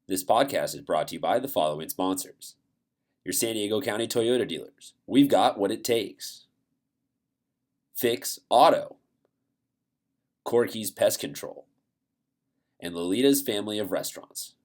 This podcast is brought to you by the following sponsors. Your San Diego County Toyota dealers. We've got what it takes. Fix Auto. Corky's Pest Control. And Lolita's Family of Restaurants.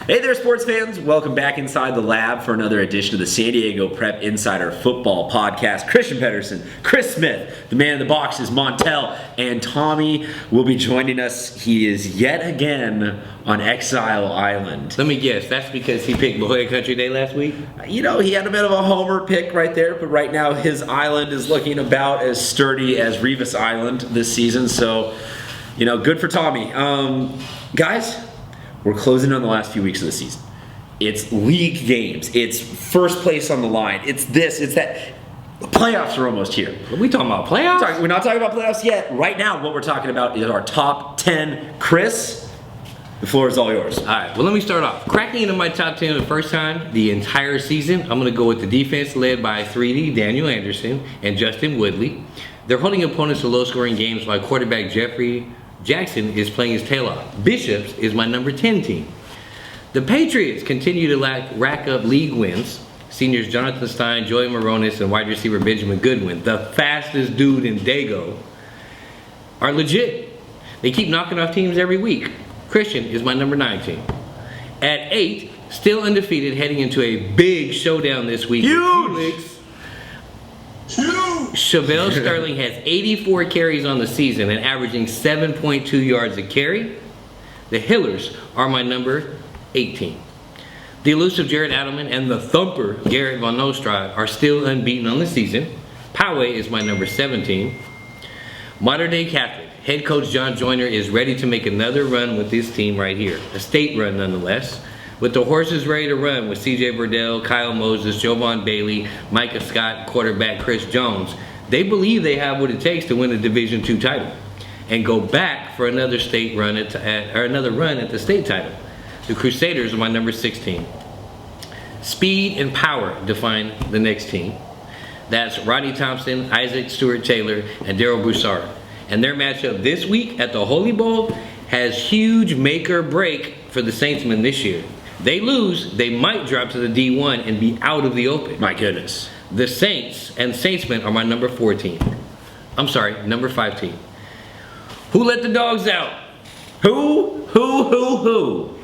Hey there, sports fans. Welcome back inside the lab for another edition of the San Diego Prep Insider Football Podcast. Christian Pedersen, Chris Smith, the man in the box is Montel, and Tommy will be joining us. He is yet again on Exile Island. Let me guess, that's because he picked La Jolla Country Day last week? You know, he had a bit of a homer pick right there, but right now his island is looking about as sturdy as Revis Island this season, so, you know, good for Tommy. Guys, we're closing on the last few weeks of the season. It's league games. It's first place on the line. It's this, it's that. The playoffs are almost here. Are we talking about playoffs? We're not talking about playoffs yet. Right now, what we're talking about is our top 10. Chris, the floor is all yours. All right, well, let me start off. Cracking into my top 10 the first time the entire season, I'm going to go with the defense led by 3D Daniel Anderson and Justin Woodley. They're holding opponents to low-scoring games while quarterback Jeffrey Jackson is playing his tail off. Bishops is my number 10 team. The Patriots continue to rack up league wins. Seniors Jonathan Stein, Joey Moronis, and wide receiver Benjamin Goodwin, the fastest dude in Dago, are legit. They keep knocking off teams every week. Christian is my number 9 team. At 8, still undefeated, heading into a big showdown this week. Huge! Chevelle Sterling has 84 carries on the season and averaging 7.2 yards a carry. The Hillers are my number 18. The elusive Jared Adelman and the thumper Garrett Von Nostrad are still unbeaten on the season. Poway is my number 17. Modern Day Catholic head coach John Joyner is ready to make another run with this team right here. A state run nonetheless. With the horses ready to run with CJ Burdell, Kyle Moses, Jovan Bailey, Micah Scott, quarterback Chris Jones, they believe they have what it takes to win a Division II title and go back for another state run another run at the state title. The Crusaders are my number 16. Speed and power define the next team. That's Rodney Thompson, Isaac Stewart Taylor, and Daryl Broussard. And their matchup this week at the Holy Bowl has huge make or break for the Saintsmen this year. They lose, they might drop to the D1 and be out of the open. My goodness. The Saints and Saintsmen are my number 14. I'm sorry, number 5 team. Who let the dogs out? Who?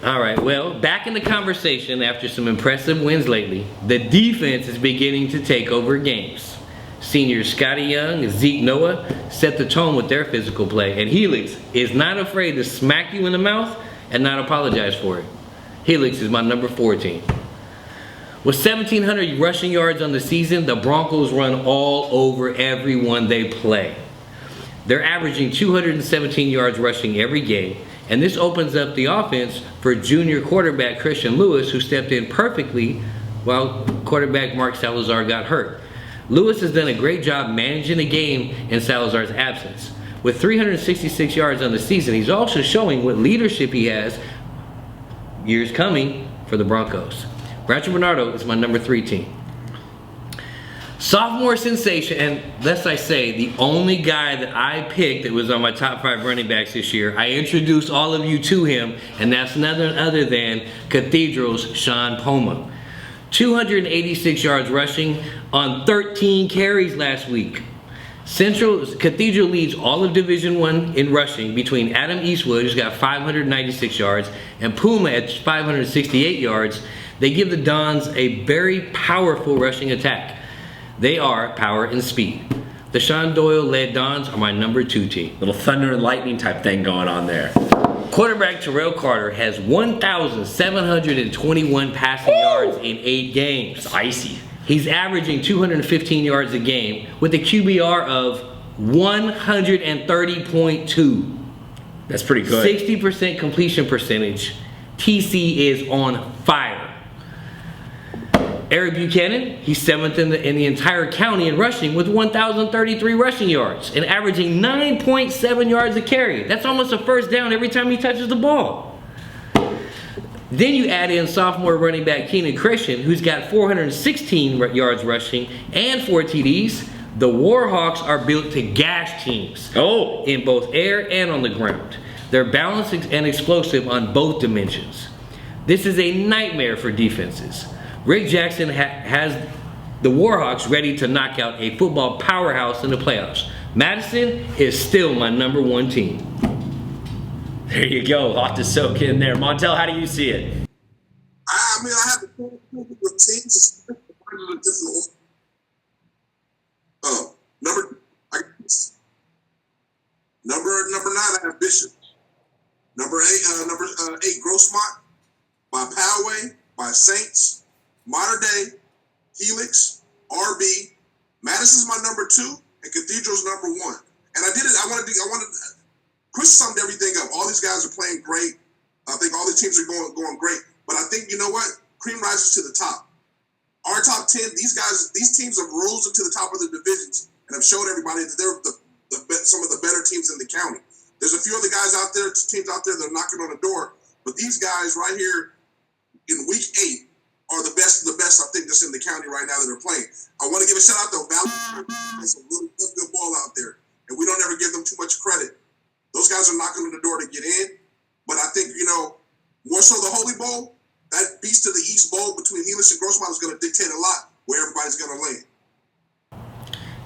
All right, well, back in the conversation after some impressive wins lately, the defense is beginning to take over games. Seniors Scotty Young and Zeke Noah set the tone with their physical play, and Helix is not afraid to smack you in the mouth and not apologize for it. Helix is my number 14. With 1,700 rushing yards on the season, the Broncos run all over everyone they play. They're averaging 217 yards rushing every game, and this opens up the offense for junior quarterback Christian Lewis, who stepped in perfectly while quarterback Mark Salazar got hurt. Lewis has done a great job managing the game in Salazar's absence. With 366 yards on the season, he's also showing what leadership he has years coming for the Broncos. Rancho Bernardo is my number 3 team. Sophomore sensation, and lest I say, the only guy that I picked that was on my top 5 running backs this year, I introduced all of you to him, and that's none other than Cathedral's Sean Poma. 286 yards rushing on 13 carries last week. Cathedral leads all of Division I in rushing between Adam Eastwood, who's got 596 yards, and Puma at 568 yards. They give the Dons a very powerful rushing attack. They are power and speed. The Sean Doyle-led Dons are my number 2 team. Little thunder and lightning type thing going on there. Quarterback Terrell Carter has 1,721 passing yards in 8 games. It's icy. He's averaging 215 yards a game with a QBR of 130.2. That's pretty good. 60% completion percentage. TC is on fire. Eric Buchanan, he's 7th in the entire county in rushing with 1,033 rushing yards and averaging 9.7 yards a carry. That's almost a first down every time he touches the ball. Then you add in sophomore running back Keenan Christian, who's got 416 yards rushing and 4 TDs. The Warhawks are built to gash teams in both air and on the ground. They're balanced and explosive on both dimensions. This is a nightmare for defenses. Rick Jackson has the Warhawks ready to knock out a football powerhouse in the playoffs. Madison is still my number 1 team. There you go. Lot to soak in there. Montel, how do you see it? I mean, I have to pull with teams. Number 9, I have Bishop. Number 8, Grossmont. By Poway, by Saints, Mater Dei, Helix, RB. Madison's my number 2, and Cathedral's number 1. And I did it. I wanted. Chris summed everything up. All these guys are playing great. I think all the teams are going great. But I think, you know what? Cream rises to the top. Our top 10. These teams have risen to the top of the divisions and have showed everybody that they're some of the better teams in the county. There's a few other guys out there, teams out there that are knocking on the door. But these guys right here in week 8 are the best of the best, I think, that's in the county right now that are playing. I want to give a shout out to Valley. There's some really good ball out there, and we don't ever give them too much credit. Those guys are knocking on the door to get in, but I think, more so the Holy Bowl, that Beast of the East Bowl between Helix and Grossmont is going to dictate a lot where everybody's going to land.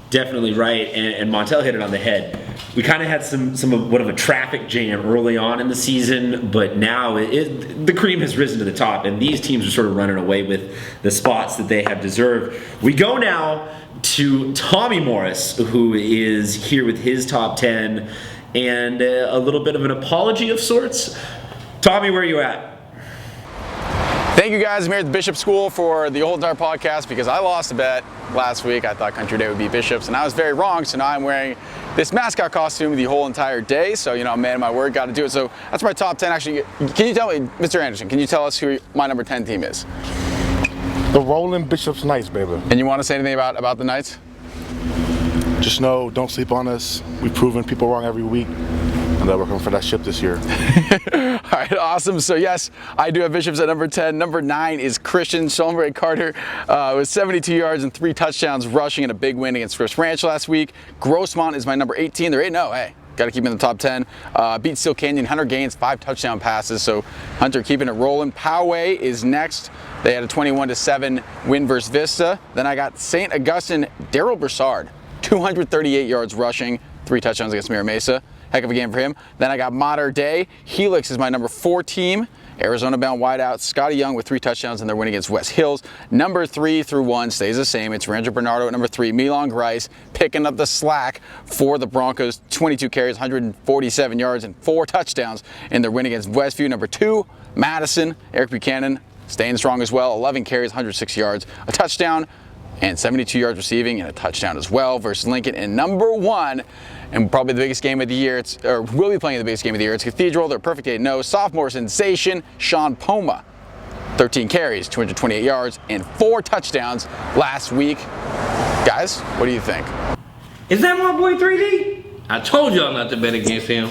Definitely right, and Montel hit it on the head. We kind of had somewhat of a traffic jam early on in the season, but now the cream has risen to the top, and these teams are sort of running away with the spots that they have deserved. We go now to Tommy Morris, who is here with his top 10, and a little bit of an apology of sorts. Tommy, where are you at? Thank you guys. I'm here at the Bishop School for the whole entire podcast because I lost a bet last week. I thought Country Day would be Bishops, and I was very wrong. So now I'm wearing this mascot costume the whole entire day. So, I'm a man of my word, got to do it. So that's my top 10. Actually, can you tell me, Mr. Anderson, can you tell us who my number 10 team is? The Rolling Bishops Knights, baby. And you want to say anything about the Knights? Just know, don't sleep on us. We've proven people wrong every week. And we're coming for that ship this year. All right, awesome. So yes, I do have Bishops at number 10. Number 9 is Christian Schoenberg Carter with 72 yards and 3 touchdowns rushing in a big win against First Ranch last week. Grossmont is my number 18. They're 8-0. Hey, got to keep in the top 10. Beat Steel Canyon. Hunter Gaines, 5 touchdown passes. So Hunter keeping it rolling. Poway is next. They had a 21-7 win versus Vista. Then I got St. Augustine, Daryl Broussard, 238 yards rushing, 3 touchdowns against Mira Mesa. Heck of a game for him. Then I got Mater Dei. Helix is my number 4 team. Arizona-bound wideout. Scotty Young with 3 touchdowns in their win against West Hills. Number 3 through 1 stays the same. It's Ranger Bernardo at number 3. Milon Grice picking up the slack for the Broncos. 22 carries, 147 yards, and 4 touchdowns in their win against Westview. Number 2, Madison. Eric Buchanan staying strong as well. 11 carries, 106 yards, a touchdown, and 72 yards receiving and a touchdown as well versus Lincoln. And number 1, and probably the biggest game of the year, will be playing the biggest game of the year. It's Cathedral. They're perfect 8-0. Sophomore sensation, Sean Poma. 13 carries, 228 yards, and 4 touchdowns last week. Guys, what do you think? Is that my boy 3D? I told y'all not to bet against him.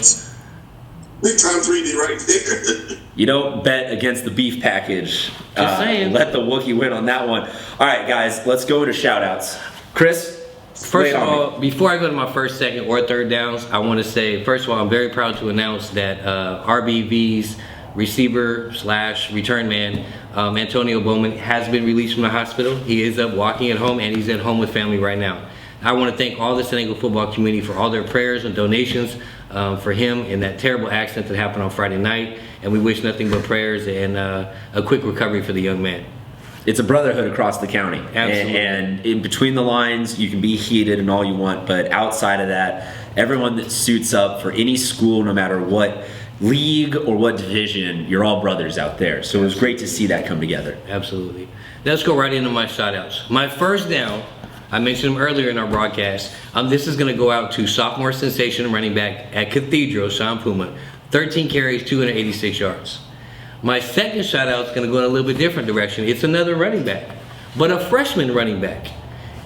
Big time 3D right there. You don't bet against the beef package. Just saying. Let the Wookiee win on that one. All right, guys, let's go to shout-outs. Chris? First of all, before I go to my first, second, or third downs, I want to say, first of all, I'm very proud to announce that RBV's receiver/return man, Antonio Bowman, has been released from the hospital. He is up walking at home, and he's at home with family right now. I want to thank all the San Diego football community for all their prayers and donations for him in that terrible accident that happened on Friday night, and we wish nothing but prayers and a quick recovery for the young man. It's a brotherhood across the county. Absolutely. And in between the lines, you can be heated and all you want, but outside of that, everyone that suits up for any school, no matter what league or what division, you're all brothers out there. So it was great to see that come together. Absolutely. Let's go right into my shout-outs. My first down, I mentioned him earlier in our broadcast. This is going to go out to sophomore sensation running back at Cathedral, Sean Puma. 13 carries, 286 yards. My second shout-out is going to go in a little bit different direction. It's another running back, but a freshman running back.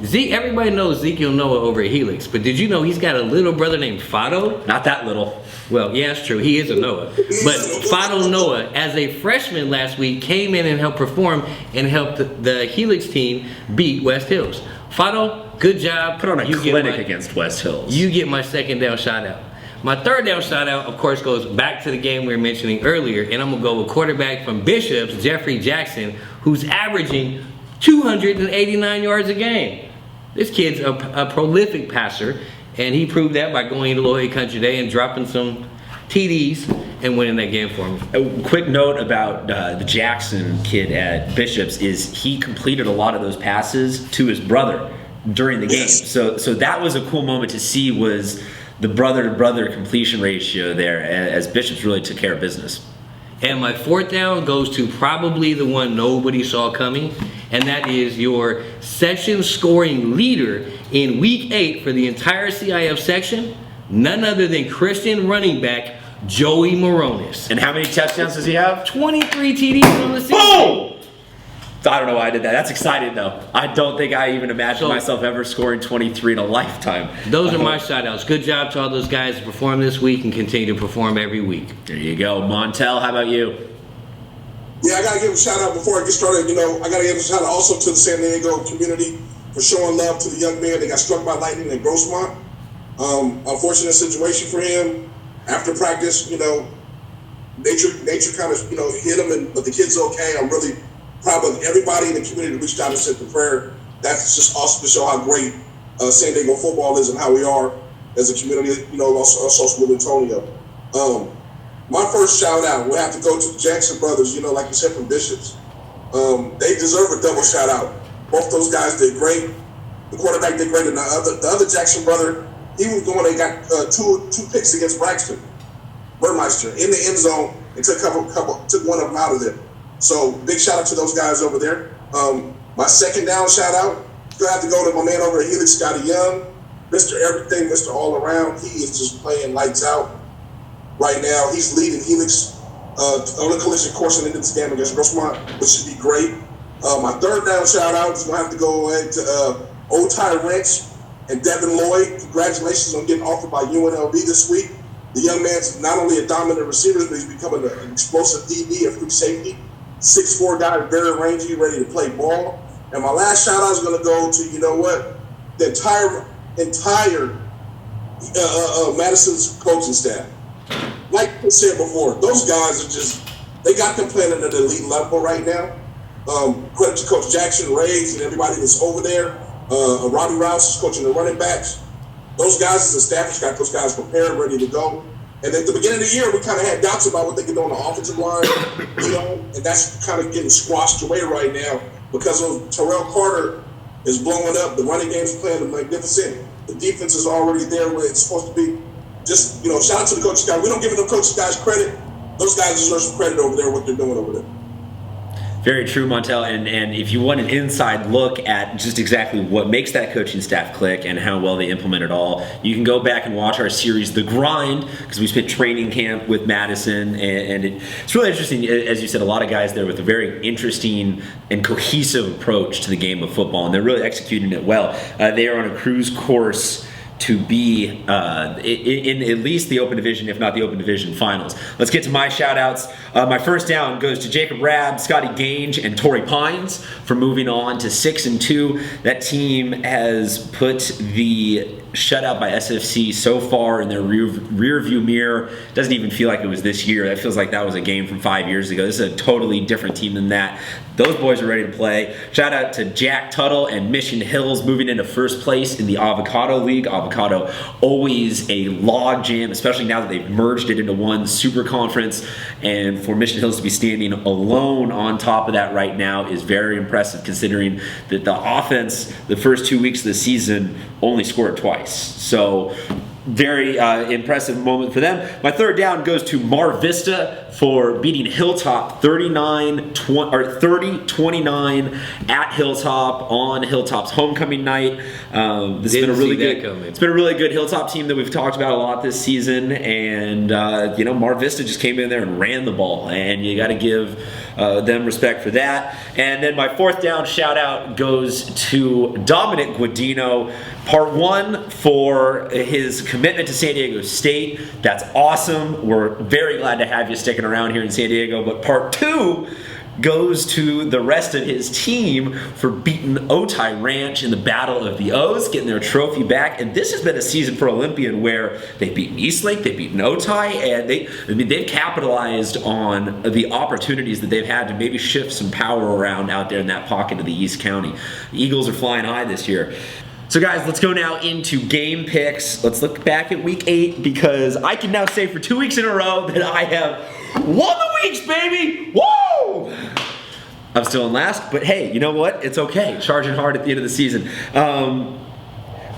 Everybody knows Ezekiel Noah over at Helix, but did you know he's got a little brother named Fado? Not that little. Well, yeah, it's true. He is a Noah. But Fado Noah, as a freshman last week, came in and helped perform and helped the Helix team beat West Hills. Fado, good job. Put on a clinic against West Hills. You get my second down shout-out. My third down shout out, of course, goes back to the game we were mentioning earlier, and I'm gonna go with quarterback from Bishops, Jeffrey Jackson, who's averaging 289 yards a game. This kid's a prolific passer, and he proved that by going to Lloyd Country Day and dropping some TDs and winning that game for him. A quick note about the Jackson kid at Bishops is he completed a lot of those passes to his brother during the game. So that was a cool moment to see, was the brother-to-brother completion ratio there, as Bishops really took care of business. And my fourth down goes to probably the one nobody saw coming, and that is your section scoring leader in week 8 for the entire CIF section, none other than Christian running back Joey Moronis. And how many touchdowns does he have? 23 TDs on the season. Boom! I don't know why I did that. That's exciting, though. I don't think I even imagined myself ever scoring 23 in a lifetime. Those are my shout-outs. Good job to all those guys who performed this week and continue to perform every week. There you go. Montel, how about you? Yeah, I got to give a shout out before I get started. You know, I got to give a shout out also to the San Diego community for showing love to the young man that got struck by lightning in Grossmont. Unfortunate situation for him. After practice, you know, nature kind of, you know, hit him, but the kid's okay. I'm really proud of everybody in the community that reached out and said the prayer. That's just awesome to show how great San Diego football is and how we are as a community, you know, also with Antonio. My first shout out will have to go to the Jackson brothers, you know, like you said, from Bishops. They deserve a double shout out. Both those guys did great. The quarterback did great, and the other Jackson brother, he was going, they got two picks against Braxton Burmeister in the end zone and took one of them out of there. So big shout out to those guys over there. My second down shout out, gonna have to go to my man over at Helix, Scotty Young, Mr. Everything, Mr. All Around. He is just playing lights out right now. He's leading Helix on the collision course and into this game against Grossmont, which should be great. My third down shout out is gonna have to go ahead to Old Tire Ranch and Devin Lloyd. Congratulations on getting offered by UNLV this week. The young man's not only a dominant receiver, but he's becoming an explosive DB, a free safety. 6'4" guy, very rangy, ready to play ball. And my last shout out is going to go to, you know what, the entire Madison's coaching staff. Like I said before, those guys are just, they got them playing at an elite level right now. Credit to Coach Jackson, Rays, and everybody that's over there. Robbie Rouse is coaching the running backs. Those guys as a staff just got those guys prepared, ready to go. And at the beginning of the year, we kind of had doubts about what they could do on the offensive line, you know, and that's kind of getting squashed away right now because of Terrell Carter is blowing up. The running game's playing magnificent. The defense is already there where it's supposed to be. Just, you know, shout out to the coaches guys. We don't give them coaches guys credit. Those guys deserve some credit over there, what they're doing over there. Very true, Montel. And if you want an inside look at just exactly what makes that coaching staff click and how well they implement it all, you can go back and watch our series, The Grind, because we spent training camp with Madison. And it's really interesting, as you said, a lot of guys there with a very interesting and cohesive approach to the game of football, and they're really executing it well. They are on a cruise course to be in at least the Open Division, if not the Open Division finals. Let's get to my shout-outs. My first down goes to Jacob Rabb, Scotty Gange, and Torrey Pines for moving on to 6-2. That team has put the shutout by SFC so far in their rear view mirror. Doesn't even feel like it was this year. That feels like that was a game from 5 years ago. This is a totally different team than that. Those boys are ready to play. Shout out to Jack Tuttle and Mission Hills moving into first place in the Avocado League. Avocado, always a log jam, especially now that they've merged it into one super conference. And for Mission Hills to be standing alone on top of that right now is very impressive, considering that the offense, the first 2 weeks of the season, only scored twice. So very impressive moment for them. My third down goes to Mar Vista for beating Hilltop 30-29 at Hilltop on Hilltop's homecoming night. It's been a really good Hilltop team that we've talked about a lot this season, and you know, Mar Vista just came in there and ran the ball, and you got to give them respect for that. And then my fourth down shout out goes to Dominic Guadino, part one, for his commitment to San Diego State. That's awesome. We're very glad to have you sticking around here in San Diego. But part two goes to the rest of his team for beating Otay Ranch in the Battle of the O's, getting their trophy back. And this has been a season for Olympian where they've beaten Eastlake, they've beaten Otay, and they've capitalized on the opportunities that they've had to maybe shift some power around out there in that pocket of the East County. The Eagles are flying high this year. So guys, let's go now into game picks. Let's look back at week 8 because I can now say for 2 weeks in a row that I have won the weeks, baby! Woo! I'm still in last, but hey, you know what? It's okay. Charging hard at the end of the season.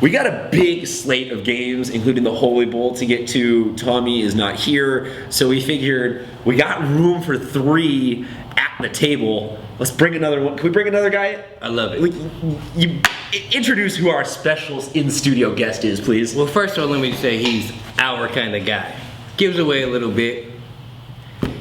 We got a big slate of games, including the Holy Bowl to get to. Tommy is not here, so we figured we got room for 3 at the table. Let's bring another one. Can we bring another guy? I love it. You introduce who our special in-studio guest is, please. Well, first of all, let me say he's our kind of guy. Gives away a little bit.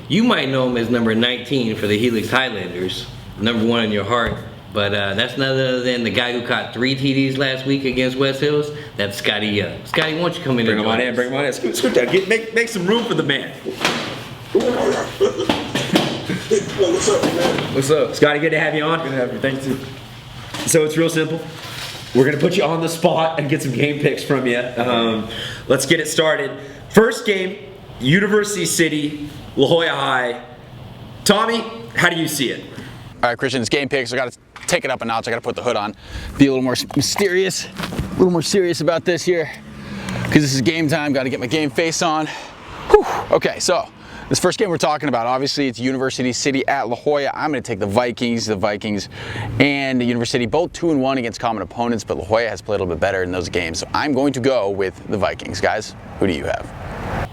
You might know him as number 19 for the Helix Highlanders, number 1 in your heart, but that's none other than the guy who caught 3 TDs last week against West Hills. That's Scotty Young. Scotty, why don't you come in and join us? Bring him on in. Scoot down. Make some room for the man. What's up, man? What's up? Scotty, good to have you on. Good to have you. Thank you. So it's real simple. We're going to put you on the spot and get some game picks from you. Let's get it started. First game, University City, La Jolla High. Tommy, how do you see it? All right, Christian, it's game picks. I got to take it up a notch. I got to put the hood on. Be a little more mysterious, a little more serious about this here because this is game time. Got to get my game face on. Whew. Okay, so this first game we're talking about, obviously it's University City at La Jolla. I'm going to take the Vikings. The Vikings and the University both 2-1 against common opponents, but La Jolla has played a little bit better in those games. So I'm going to go with the Vikings. Guys, who do you have?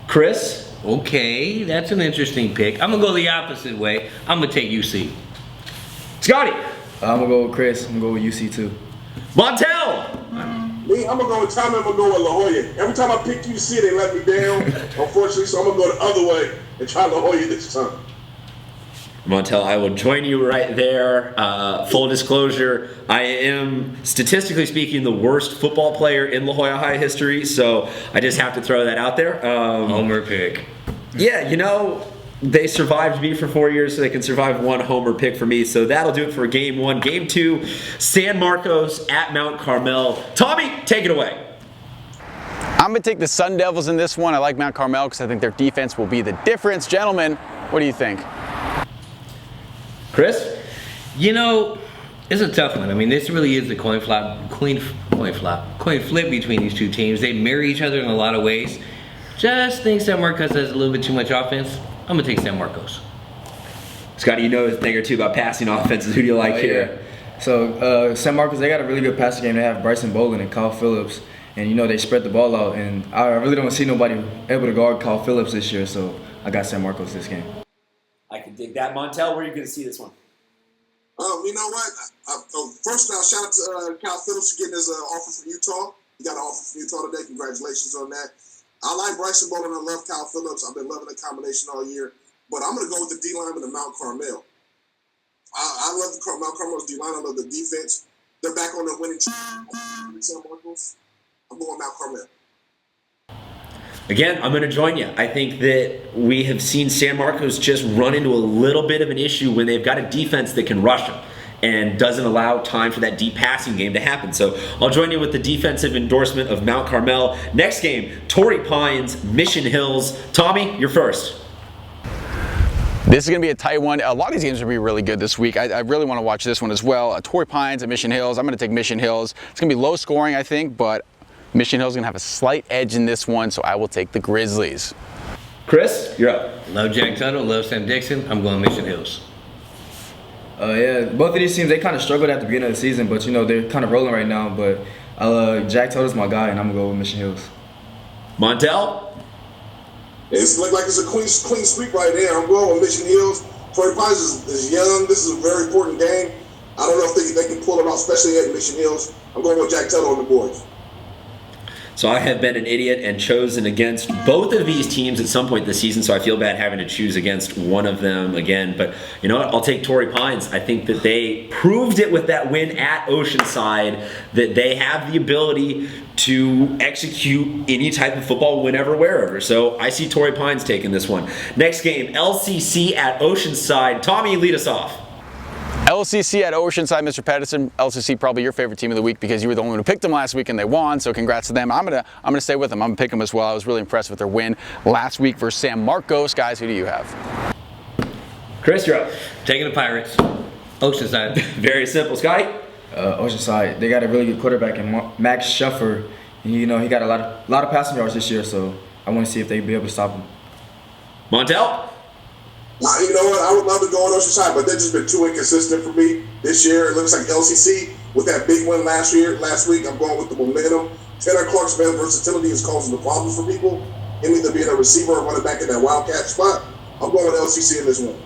Chris? Okay, that's an interesting pick. I'm going to go the opposite way. I'm going to take UC. Scotty? I'm gonna go with Chris. I'm gonna go with UC too. Montel? Me, I'm gonna go with Tommy. I'm gonna go with La Jolla. Every time I pick UC, they let me down, unfortunately, so I'm gonna go the other way and try La Jolla this time. Montel, I will join you right there. Full disclosure, I am, statistically speaking, the worst football player in La Jolla High history, so I just have to throw that out there. Homer pick. Yeah, you know, they survived me for 4 years, so they can survive 1 homer pick for me. So that'll do it for game 1. Game 2, San Marcos at Mount Carmel. Tommy, take it away. I'm going to take the Sun Devils in this one. I like Mount Carmel because I think their defense will be the difference. Gentlemen, what do you think? Chris? You know, it's a tough one. I mean, this really is a coin flip between these two teams. They mirror each other in a lot of ways. Just think San Marcos has a little bit too much offense. I'm going to take San Marcos. Scotty, you know a thing or two about passing offenses. Who do you like here? Yeah. So, San Marcos, they got a really good passing game. They have Bryson Bolin and Kyle Phillips. And, you know, they spread the ball out. And I really don't see nobody able to guard Kyle Phillips this year. So, I got San Marcos this game. I can dig that. Montel, where are you going to see this one? You know what? First, shout out to Kyle Phillips for getting his offer from Utah. He got an offer from Utah today. Congratulations on that. I like Bryson Bolin. I love Kyle Phillips. I've been loving the combination all year. But I'm going to go with the D-lineman of Mount Carmel. I love Mount Carmel's D-line. I love the defense. They're back on the winning team. San Marcos. I'm going Mount Carmel. Again, I'm going to join you. I think that we have seen San Marcos just run into a little bit of an issue when they've got a defense that can rush them and doesn't allow time for that deep passing game to happen. So I'll join you with the defensive endorsement of Mount Carmel. Next game, Torrey Pines, Mission Hills. Tommy, you're first. This is going to be a tight one. A lot of these games are going to be really good this week. I really want to watch this one as well. Torrey Pines at Mission Hills. I'm going to take Mission Hills. It's going to be low scoring, I think, but Mission Hills is going to have a slight edge in this one, so I will take the Grizzlies. Chris, you're up. Love Jack Tuttle, love Sam Dixon. I'm going Mission Hills. Yeah, both of these teams, they kind of struggled at the beginning of the season, but, you know, they're kind of rolling right now. But Jack Tuttle's my guy, and I'm going to go with Mission Hills. Montel? It's like it's a clean sweep right there. I'm going with Mission Hills. Torrey Pines is young. This is a very important game. I don't know if they can pull it off, especially at Mission Hills. I'm going with Jack Tuttle on the boards. So I have been an idiot and chosen against both of these teams at some point this season, so I feel bad having to choose against one of them again. But you know what? I'll take Torrey Pines. I think that they proved it with that win at Oceanside, that they have the ability to execute any type of football whenever, wherever. So I see Torrey Pines taking this one. Next game, LCC at Oceanside. Tommy, lead us off. LCC at Oceanside, Mr. Pedersen. LCC probably your favorite team of the week because you were the only one who picked them last week and they won. So congrats to them. I'm gonna stay with them. I'm gonna pick them as well. I was really impressed with their win last week versus San Marcos. Guys, who do you have? Chris, you're up. Taking the Pirates. Oceanside. Very simple. Scotty? Oceanside. They got a really good quarterback in Max Schuffer. And, you know, he got a lot of passing yards this year, so I want to see if they be able to stop him. Montel? You know what? I would love to go on Oceanside, but they've just been too inconsistent for me this year. It looks like LCC with that big win last week. I'm going with the momentum. Tanner Clark's versatility is causing the problems for people. Him either being a receiver or running back in that wildcat spot. I'm going with LCC in this one.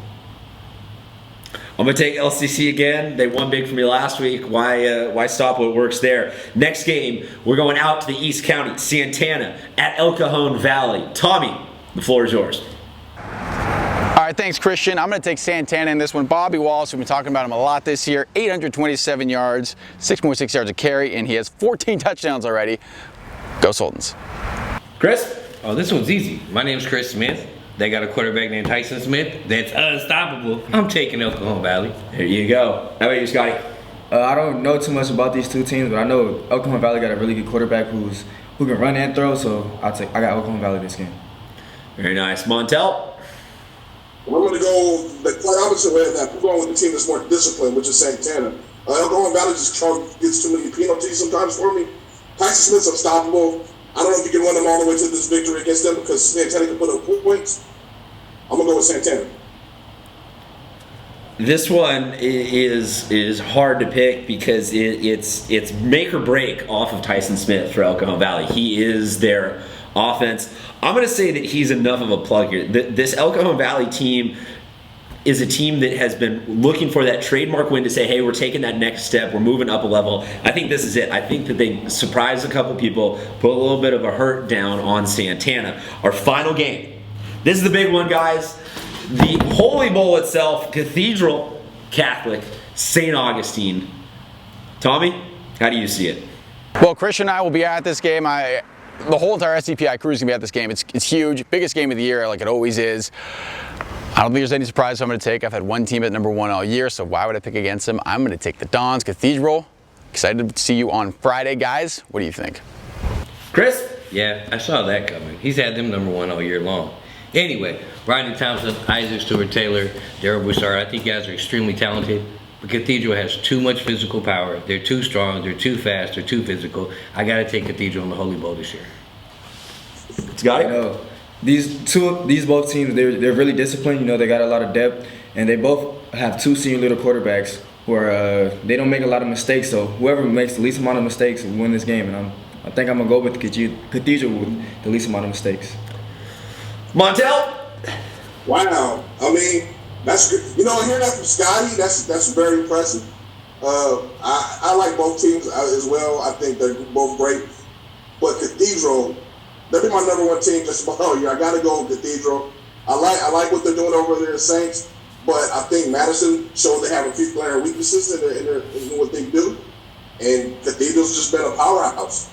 I'm going to take LCC again. They won big for me last week. Why stop what works there? Next game, we're going out to the East County, Santana at El Cajon Valley. Tommy, the floor is yours. All right, thanks, Christian. I'm going to take Santana in this one. Bobby Wallace, we've been talking about him a lot this year. 827 yards, 6.6 yards a carry, and he has 14 touchdowns already. Go Sultans. Chris? Oh, this one's easy. My name's Chris Smith. They got a quarterback named Tyson Smith that's unstoppable. I'm taking El Cajon Valley. There you go. How about you, Scotty? I don't know too much about these two teams, but I know El Cajon Valley got a really good quarterback who can run and throw, so I got El Cajon Valley this game. Very nice. Montel? I'm going to go the quite opposite way of that. I'm going with the team that's more disciplined, which is Santana. El Cajon Valley just gets too many penalties sometimes for me. Tyson Smith's unstoppable. I don't know if you can run them all the way to this victory against them because Santana can put up points. I'm going to go with Santana. This one is hard to pick because it's make or break off of Tyson Smith for El Cajon Valley. He is their offense. I'm going to say that he's enough of a plug here. This El Cajon Valley team is a team that has been looking for that trademark win to say, hey, we're taking that next step, we're moving up a level. I think this is it. I think that they surprised a couple people, put a little bit of a hurt down on Santana. Our final game. This is the big one, guys. The Holy Bowl itself, Cathedral Catholic, St. Augustine. Tommy, how do you see it? Well, Christian and I will be at this game. The whole entire SDPI crew is going to be at this game. It's huge. Biggest game of the year, like it always is. I don't think there's any surprise I'm going to take. I've had one team at number 1 all year, so why would I pick against them? I'm going to take the Dons Cathedral. Excited to see you on Friday, guys. What do you think? Chris? Yeah, I saw that coming. He's had them number 1 all year long. Anyway, Rodney Thompson, Isaac Stewart Taylor, Darryl Broussard, I think guys are extremely talented. But Cathedral has too much physical power. They're too strong, they're too fast, they're too physical. I got to take Cathedral in the Holy Bowl this year. Scotty? You know, these both teams, they're really disciplined. You know, they got a lot of depth, and they both have 2 senior little quarterbacks who are they don't make a lot of mistakes. So whoever makes the least amount of mistakes will win this game. And I think I'm gonna go with the Cathedral with the least amount of mistakes. Montel? Wow. I mean, that's good. You know, hearing that from Scotty, that's very impressive. I like both teams as well. I think they're both great. But Cathedral, they'll be my number 1 team just about all year. I got to go with Cathedral. I like what they're doing over there at Saints, but I think Madison showed they have a few glaring weaknesses in what they do, and Cathedral's just been a powerhouse.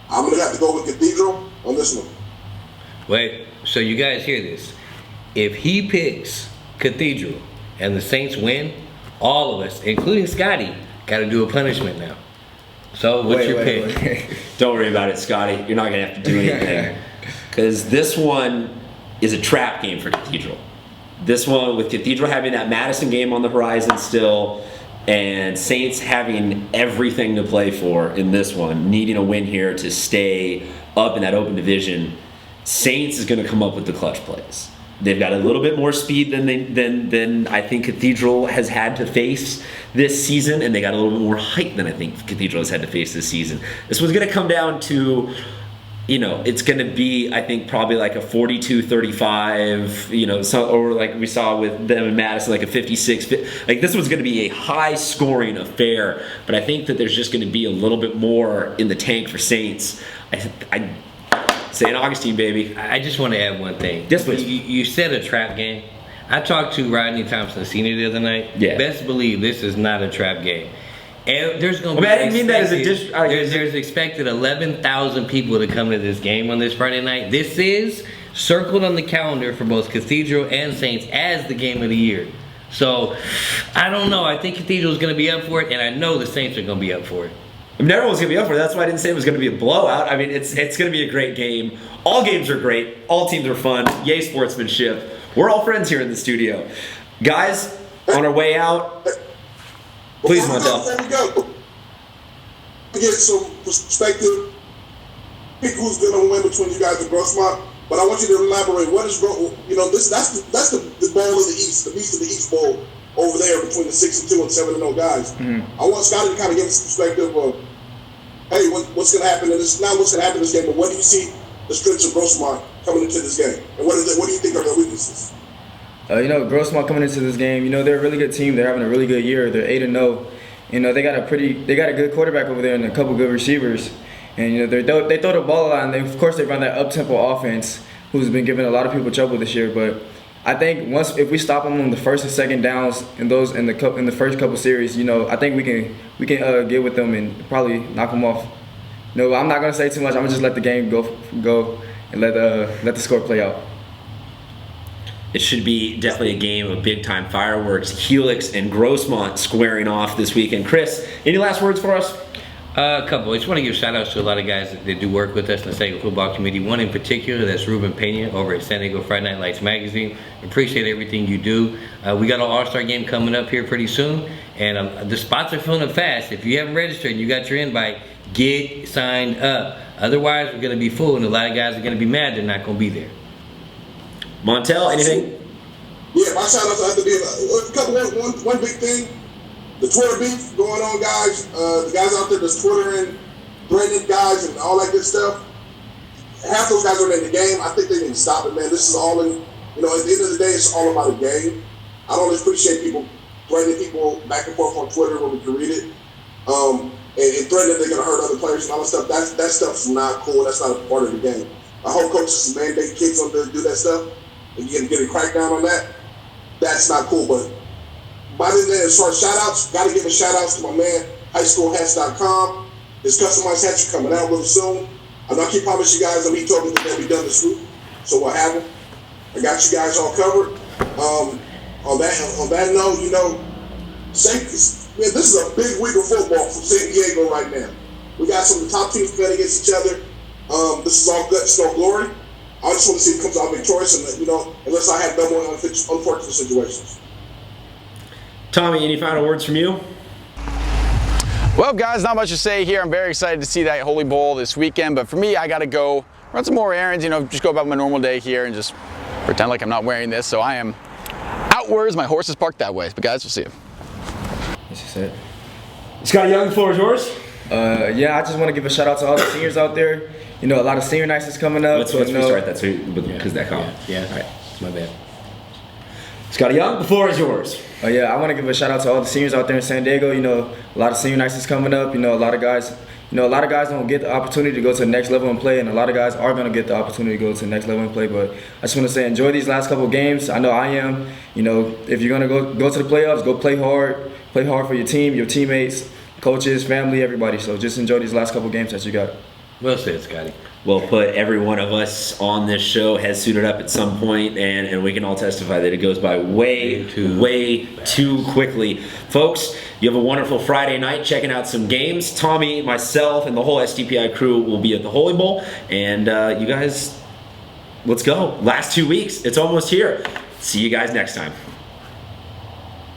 I'm going to have to go with Cathedral on this one. Wait, so you guys hear this? If he picks Cathedral and the Saints win, all of us, including Scotty, got to do a punishment now. So what's your pick? Don't worry about it, Scotty. You're not going to have to do anything. Because this one is a trap game for Cathedral. This one, with Cathedral having that Madison game on the horizon still, and Saints having everything to play for in this one, needing a win here to stay up in that open division, Saints is going to come up with the clutch plays. They've got a little bit more speed than I think Cathedral has had to face this season, and they got a little bit more height than I think Cathedral has had to face this season. This one's going to come down to, you know, it's going to be, I think, probably like a 42-35, you know, or like we saw with them in Madison, like a 56. Like this one's going to be a high-scoring affair, but I think that there's just going to be a little bit more in the tank for Saints. St. Augustine, baby. I just want to add one thing. Yes, please. You said a trap game. I talked to Rodney Thompson Sr. the other night. Yeah. Best believe this is not a trap game. And there's going to be I didn't mean that as a there's expected 11,000 people to come to this game on this Friday night. This is circled on the calendar for both Cathedral and Saints as the game of the year. So, I don't know. I think Cathedral's going to be up for it, and I know the Saints are going to be up for it. I mean, everyone's going to be up for it. That's why I didn't say it was going to be a blowout. I mean, it's going to be a great game. All games are great. All teams are fun. Yay, sportsmanship. We're all friends here in the studio. Guys, on our way out, please, Montel. Before we go, get some perspective. Pick who's going to win between you guys and Grossmont. But I want you to elaborate. What is, that's the bowl of the East, the Beast of the East Bowl over there between the 6-2 and 7-0 guys. Mm-hmm. I want Scotty to kind of give us some perspective of, hey, what's going to happen in this? Not what's going to happen in this game, but what do you see the strengths of Grossmont coming into this game, and what do you think are their weaknesses? Grossmont coming into this game, they're a really good team. They're having a really good year. They're 8-0. They got a good quarterback over there and a couple good receivers. And they throw the ball a lot, and of course they run that up-tempo offense, who's been giving a lot of people trouble this year. But I think if we stop them on the first and second downs in the first couple series, I think we can get with them and probably knock them off. No, I'm not gonna say too much. I'm gonna just let the game go and let the score play out. It should be definitely a game of big-time fireworks. Helix and Grossmont squaring off this weekend. Chris, any last words for us? A couple. I just want to give shout-outs to a lot of guys that do work with us in the San Diego football community. One in particular, that's Ruben Pena over at San Diego Friday Night Lights magazine. Appreciate everything you do. We got an All-Star game coming up here pretty soon, and the spots are filling up fast. If you haven't registered and you got your invite, get signed up. Otherwise, we're going to be full, and a lot of guys are going to be mad they're not going to be there. Montel, anything? Yeah, my shout-outs have to be one big thing. The Twitter beef going on, guys. The guys out there that's Twittering, threatening guys, and all that good stuff. Half those guys are in the game. I think they need to stop it, man. This is all in, at the end of the day, it's all about a game. I don't appreciate people threatening people back and forth on Twitter when we can read it. And threatening they're going to hurt other players and all that stuff. That stuff's not cool. That's not a part of the game. I hope coaches mandate kids on to do that stuff and get a crackdown on that. That's not cool, but by the way, as far as shout-outs, got to give a shout-outs to my man, highschoolhats.com. His customized hats are coming out really soon. I'm not keep promising you guys, he told me that they'll be done this week, so we'll have them. I got you guys all covered. On that note, this is a big week of football from San Diego right now. We got some of the top teams playing against each other. This is all guts, no glory. I just want to see it comes out victorious, and unless I have no more unfortunate situations. Tommy, any final words from you? Well, guys, not much to say here. I'm very excited to see that Holy Bowl this weekend, but for me, I got to go run some more errands, just go about my normal day here and just pretend like I'm not wearing this. So I am outwards. My horse is parked that way. But guys, we'll see you. That's just it. Scott Young, the floor is yours. I just want to give a shout out to all the seniors out there. A lot of senior nights is coming up. Let's restart that because that comment. Yeah. All right. My bad. Scotty Young, the floor is yours. I want to give a shout out to all the seniors out there in San Diego. A lot of senior nights is coming up. A lot of guys don't get the opportunity to go to the next level and play, and a lot of guys are going to get the opportunity to go to the next level and play. But I just want to say, enjoy these last couple of games. I know I am. If you're going to go to the playoffs, go play hard. Play hard for your team, your teammates, coaches, family, everybody. So just enjoy these last couple of games that you got. Well said, Scotty. Well put. Every one of us on this show has suited up at some point, and we can all testify that it goes by way too quickly. Folks, you have a wonderful Friday night checking out some games. Tommy, myself, and the whole SDPI crew will be at the Holy Bowl, and you guys, let's go. Last 2 weeks, it's almost here. See you guys next time.